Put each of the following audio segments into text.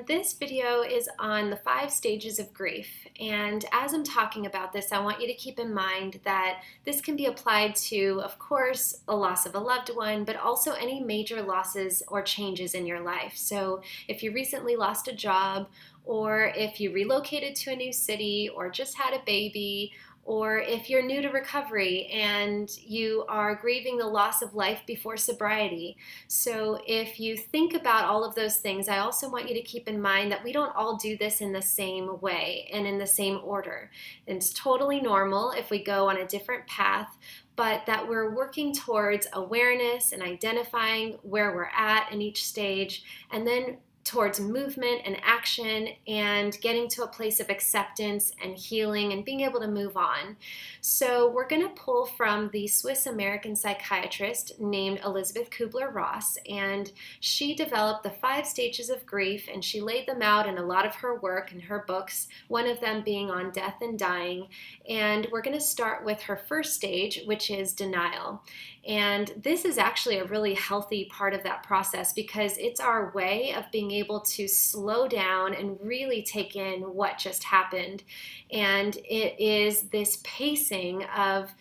This video is on the 5 stages of grief, and as I'm talking about this, I want you to keep in mind that this can be applied to, of course, a loss of a loved one, but also any major losses or changes in your life. So if you recently lost a job, or if you relocated to a new city, or just had a baby, or if you're new to recovery and you are grieving the loss of life before sobriety. So if you think about all of those things, I also want you to keep in mind that we don't all do this in the same way and in the same order. It's totally normal if we go on a different path, but that we're working towards awareness and identifying where we're at in each stage, and then towards movement and action and getting to a place of acceptance and healing and being able to move on. So we're going to pull from the Swiss-American psychiatrist named Elisabeth Kubler-Ross, and she developed the 5 stages of grief, and she laid them out in a lot of her work and her books, one of them being on death and dying. And we're going to start with her first stage, which is denial. And this is actually a really healthy part of that process because it's our way of being able to slow down and really take in what just happened. And it is this pacing of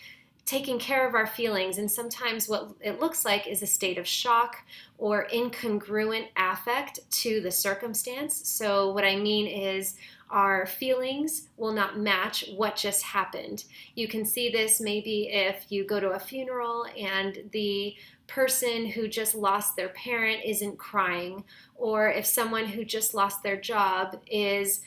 taking care of our feelings, and sometimes what it looks like is a state of shock or incongruent affect to the circumstance. So what I mean is our feelings will not match what just happened. You can see this maybe if you go to a funeral and the person who just lost their parent isn't crying, or if someone who just lost their job is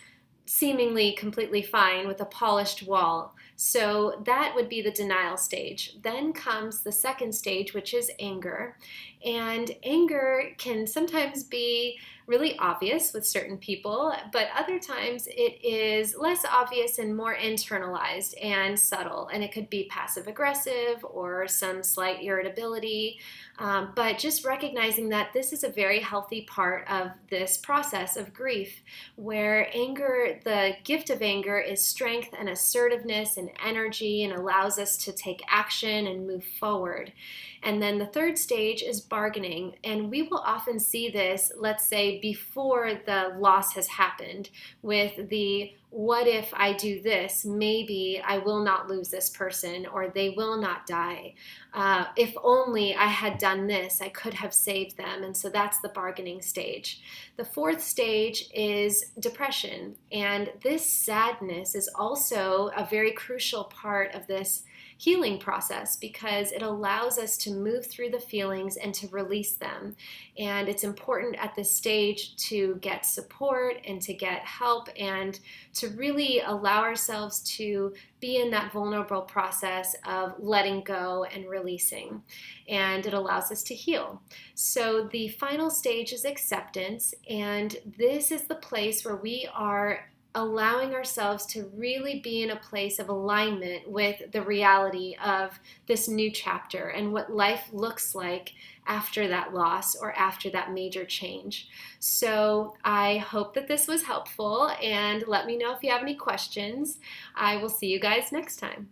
seemingly completely fine with a polished wall. So that would be the denial stage. Then comes the second stage, which is anger. And anger can sometimes be really obvious with certain people, but other times it is less obvious and more internalized and subtle. And it could be passive aggressive or some slight irritability. But just recognizing that this is a very healthy part of this process of grief, where anger, the gift of anger is strength and assertiveness and energy, and allows us to take action and move forward. And then the third stage is bargaining, and we will often see this, let's say, before the loss has happened, with the what if I do this, maybe I will not lose this person, or they will not die. If only I had done this, I could have saved them. And so that's the bargaining stage. The fourth stage is depression. And this sadness is also a very crucial part of this healing process because it allows us to move through the feelings and to release them. And it's important at this stage to get support and to get help and to really allow ourselves to be in that vulnerable process of letting go and releasing. And it allows us to heal. So the final stage is acceptance, and this is the place where we are allowing ourselves to really be in a place of alignment with the reality of this new chapter and what life looks like after that loss or after that major change. So I hope that this was helpful, and let me know if you have any questions. I will see you guys next time.